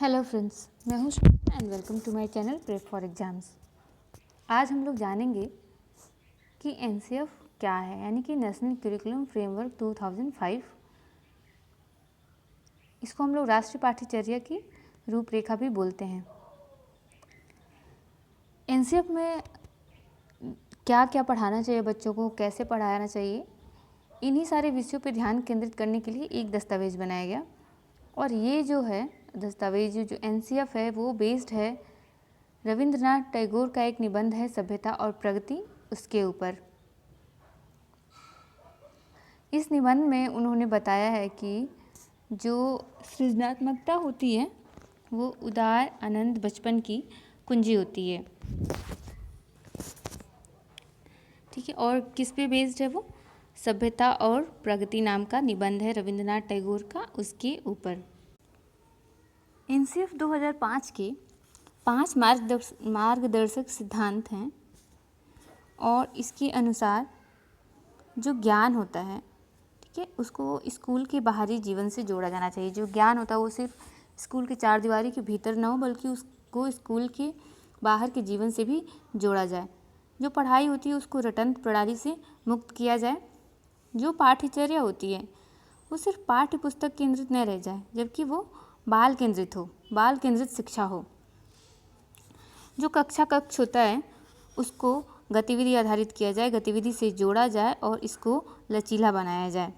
Hello friends, मैं हूँ Shweta and welcome to my channel prep for exams. आज हम लोग जानेंगे कि एनसीएफ क्या है, यानी कि नेशनल करिकुलम फ्रेमवर्क 2005। इसको हम लोग राष्ट्रीय पाठ्यचर्या की रूपरेखा भी बोलते हैं। एनसीएफ में क्या क्या पढ़ाना चाहिए बच्चों को, कैसे पढ़ाना चाहिए, इन्हीं सारे विषयों पर ध्यान केंद्रित करने के लिए एक दस्तावेज बनाया गया। और ये जो है दस्तावेज, जो एनसीएफ है, वो बेस्ड है रविंद्रनाथ टैगोर का एक निबंध है सभ्यता और प्रगति, उसके ऊपर। इस निबंध में उन्होंने बताया है कि जो सृजनात्मकता होती है वो उदार आनंद बचपन की कुंजी होती है। ठीक है, और किस पे बेस्ड है वो? सभ्यता और प्रगति नाम का निबंध है रविंद्रनाथ टैगोर का, उसके ऊपर। एनसीएफ 2005 के 5 मार्गदर्शक सिद्धांत हैं और इसके अनुसार जो ज्ञान होता है, ठीक है, उसको स्कूल के बाहरी जीवन से जोड़ा जाना चाहिए। जो ज्ञान होता है वो सिर्फ स्कूल के चार दीवारी के भीतर ना हो, बल्कि उसको स्कूल के बाहर के जीवन से भी जोड़ा जाए। जो पढ़ाई होती है उसको रटंत प्रणाली से मुक्त किया जाए। जो पाठ्यचर्या होती है वो सिर्फ पाठ्य पुस्तक केंद्रित न रह जाए, जबकि वो बाल केंद्रित हो, बाल केंद्रित शिक्षा हो। जो कक्ष होता है उसको गतिविधि आधारित किया जाए, गतिविधि से जोड़ा जाए और इसको लचीला बनाया जाए।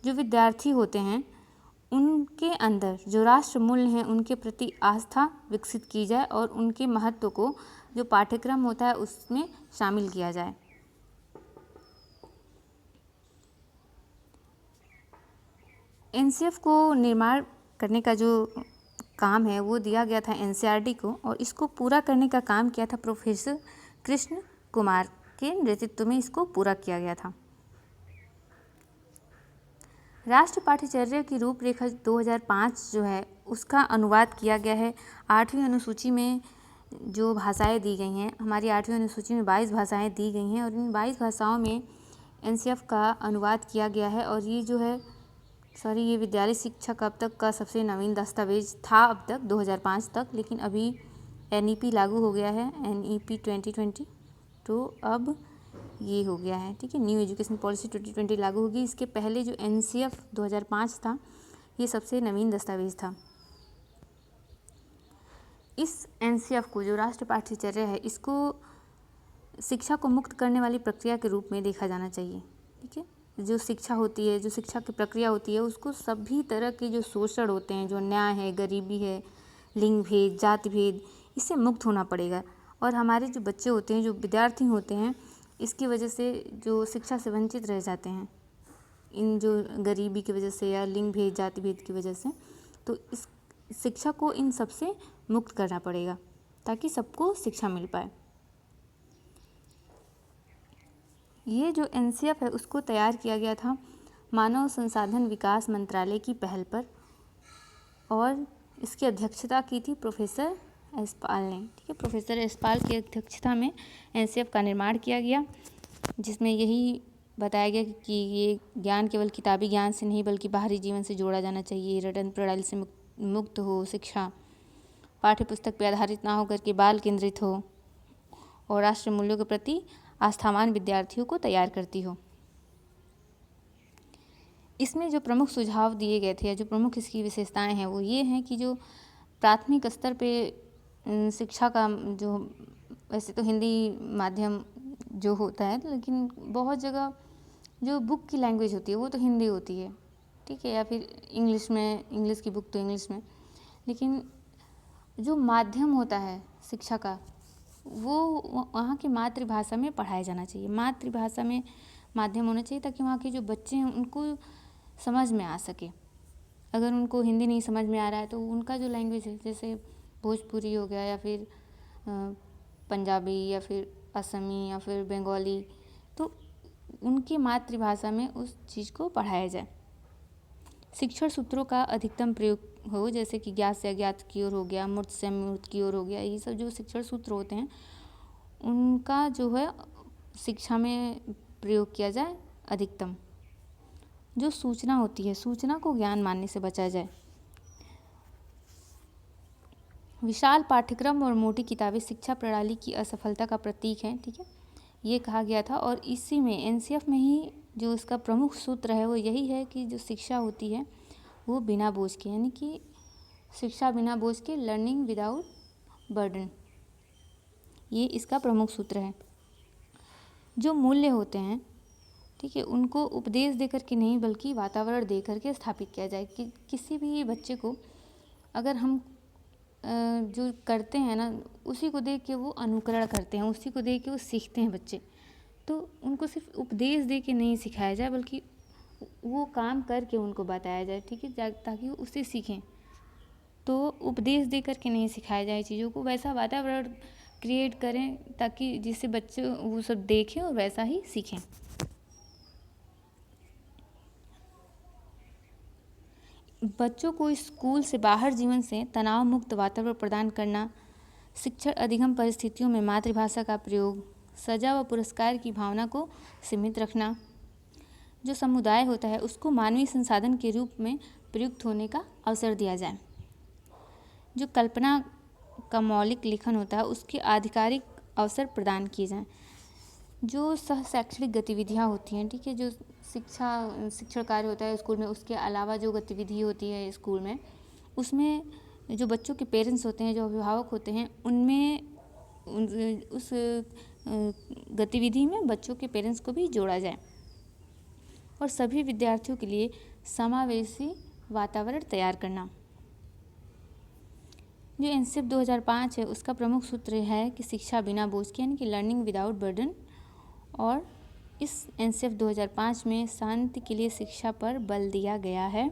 जो विद्यार्थी होते हैं उनके अंदर जो राष्ट्र मूल्य हैं उनके प्रति आस्था विकसित की जाए और उनके महत्व को जो पाठ्यक्रम होता है उसमें शामिल किया जाए। एनसीएफ को निर्माण करने का जो काम है वो दिया गया था एनसीईआरटी को, और इसको पूरा करने का काम किया था प्रोफेसर कृष्ण कुमार के नेतृत्व में। इसको पूरा किया गया था। राष्ट्रीय पाठ्यचर्या की रूपरेखा 2005 जो है उसका अनुवाद किया गया है 8वीं अनुसूची में। जो भाषाएं दी गई हैं, हमारी 8वीं अनुसूची में 22 भाषाएं दी गई हैं और इन 22 भाषाओं में एनसीएफ का अनुवाद किया गया है। और ये जो है ये विद्यालय शिक्षा का अब तक का सबसे नवीन दस्तावेज था अब तक 2005 तक, लेकिन अभी एनईपी लागू हो गया है, एनईपी 2020, तो अब ये हो गया है। ठीक है, न्यू एजुकेशन पॉलिसी 2020 लागू होगी। इसके पहले जो एनसीएफ 2005 था ये सबसे नवीन दस्तावेज था। इस एनसीएफ को, जो राष्ट्रीय पाठ्यचर्या है, इसको शिक्षा को मुक्त करने वाली प्रक्रिया के रूप में देखा जाना चाहिए। ठीक है, जो शिक्षा होती है, जो शिक्षा की प्रक्रिया होती है, उसको सभी तरह के जो शोषण होते हैं, जो न्याय है, गरीबी है, लिंग भेद, जाति भेद, इससे मुक्त होना पड़ेगा। और हमारे जो बच्चे होते हैं, जो विद्यार्थी होते हैं, इसकी वजह से जो शिक्षा से वंचित रह जाते हैं, इन जो गरीबी की वजह से या लिंग भेद, जाति भेद की वजह से, तो इस शिक्षा को इन सब से मुक्त करना पड़ेगा ताकि सबको शिक्षा मिल पाए। ये जो एनसीएफ है उसको तैयार किया गया था मानव संसाधन विकास मंत्रालय की पहल पर, और इसकी अध्यक्षता की थी प्रोफेसर एसपाल ने। ठीक है, प्रोफेसर एसपाल की अध्यक्षता में एनसीएफ का निर्माण किया गया, जिसमें यही बताया गया कि ये ज्ञान केवल किताबी ज्ञान से नहीं बल्कि बाहरी जीवन से जोड़ा जाना चाहिए, रटन प्रणाली से मुक्त हो शिक्षा, पाठ्य पुस्तक पर आधारित ना होकर के बाल केंद्रित हो और राष्ट्रीय मूल्यों के प्रति आस्थावान विद्यार्थियों को तैयार करती हो। इसमें जो प्रमुख सुझाव दिए गए थे या जो प्रमुख इसकी विशेषताएं हैं वो ये हैं कि जो प्राथमिक स्तर पे शिक्षा का जो, वैसे तो हिंदी माध्यम जो होता है, लेकिन बहुत जगह जो बुक की लैंग्वेज होती है वो तो हिंदी होती है। ठीक है, या फिर इंग्लिश में, इंग्लिश की बुक तो इंग्लिश में, लेकिन जो माध्यम होता है शिक्षा का वो वहाँ की मातृभाषा में पढ़ाया जाना चाहिए। मातृभाषा में माध्यम होना चाहिए ताकि वहाँ के जो बच्चे हैं उनको समझ में आ सके। अगर उनको हिंदी नहीं समझ में आ रहा है तो उनका जो लैंग्वेज है, जैसे भोजपुरी हो गया या फिर पंजाबी या फिर असमी या फिर बंगाली, तो उनकी मातृभाषा में उस चीज़ को पढ़ाया जाए। शिक्षण सूत्रों का अधिकतम प्रयोग हो, जैसे कि ज्ञात से अज्ञात की ओर हो गया, मूर्त से अमूर्त की ओर हो गया। ये सब जो शिक्षण सूत्र होते हैं उनका जो है शिक्षा में प्रयोग किया जाए अधिकतम। जो सूचना होती है, सूचना को ज्ञान मानने से बचा जाए। विशाल पाठ्यक्रम और मोटी किताबें शिक्षा प्रणाली की असफलता का प्रतीक हैं, ठीक है, ये कहा गया था। और इसी में एनसीएफ में ही जो इसका प्रमुख सूत्र है वो यही है कि जो शिक्षा होती है वो बिना बोझ के, यानी कि शिक्षा बिना बोझ के, लर्निंग विदाउट बर्डन, ये इसका प्रमुख सूत्र है। जो मूल्य होते हैं, ठीक है, उनको उपदेश देकर के नहीं बल्कि वातावरण दे करके स्थापित किया जाए। कि किसी भी बच्चे को अगर हम जो करते हैं ना उसी को देख के वो अनुकरण करते हैं, उसी को देख के वो सीखते हैं बच्चे। तो उनको सिर्फ उपदेश दे के नहीं सिखाया जाए बल्कि वो काम करके उनको बताया जाए, ठीक है, ताकि वो उससे सीखें। तो उपदेश दे करके नहीं सिखाया जाए चीज़ों को, वैसा वातावरण क्रिएट करें ताकि जिससे बच्चे वो सब देखें और वैसा ही सीखें। बच्चों को स्कूल से बाहर जीवन से तनाव मुक्त वातावरण प्रदान करना, शिक्षण अधिगम परिस्थितियों में मातृभाषा का प्रयोग, सजा व पुरस्कार की भावना को सीमित रखना, जो समुदाय होता है उसको मानवीय संसाधन के रूप में प्रयुक्त होने का अवसर दिया जाए। जो कल्पना का मौलिक लेखन होता है उसके आधिकारिक अवसर प्रदान किए जाएं। जो सह शैक्षणिक गतिविधियाँ होती हैं, ठीक है, जो शिक्षण कार्य होता है स्कूल में, उसके अलावा जो गतिविधि होती है स्कूल में, उसमें जो बच्चों के पेरेंट्स होते हैं, जो अभिभावक होते हैं, उनमें उस गतिविधि में बच्चों के पेरेंट्स को भी जोड़ा जाए और सभी विद्यार्थियों के लिए समावेशी वातावरण तैयार करना। जो एनसीएफ 2005 है उसका प्रमुख सूत्र है कि शिक्षा बिना बोझ के, यानी कि लर्निंग विदाउट बर्डन। और इस एनसीएफ 2005 में शांति के लिए शिक्षा पर बल दिया गया है।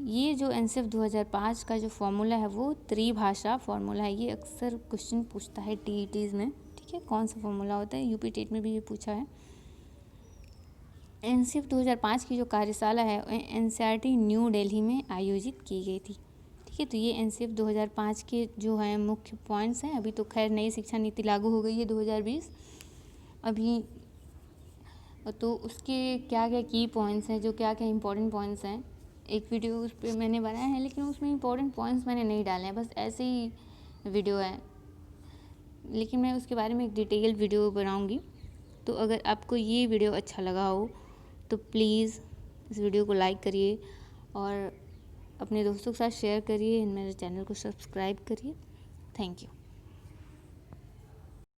ये जो एनसीएफ 2005 का जो फॉर्मूला है वो त्रिभाषा फॉर्मूला है। ये अक्सर क्वेश्चन पूछता है टीईटीज़ में, ठीक है, कौन सा फॉर्मूला होता है, यूपी टेट में भी ये पूछा है। एनसीएफ 2005 की जो कार्यशाला है एनसीईआरटी न्यू दिल्ली में आयोजित की गई थी, ठीक है। तो ये एनसीएफ 2005 के जो हैं मुख्य पॉइंट्स हैं। अभी तो खैर नई शिक्षा नीति लागू हो गई है 2020 अभी, तो उसके क्या क्या की पॉइंट्स हैं, जो क्या क्या इंपॉर्टेंट पॉइंट्स हैं, एक वीडियो उस पर मैंने बनाया है, लेकिन उसमें इंपॉर्टेंट पॉइंट्स मैंने नहीं डाले हैं, बस ऐसे ही वीडियो है। लेकिन मैं उसके बारे में एक डिटेल वीडियो बनाऊंगी। तो अगर आपको ये वीडियो अच्छा लगा हो तो प्लीज़ इस वीडियो को लाइक करिए और अपने दोस्तों के साथ शेयर करिए, मेरे चैनल को सब्सक्राइब करिए। Thank you.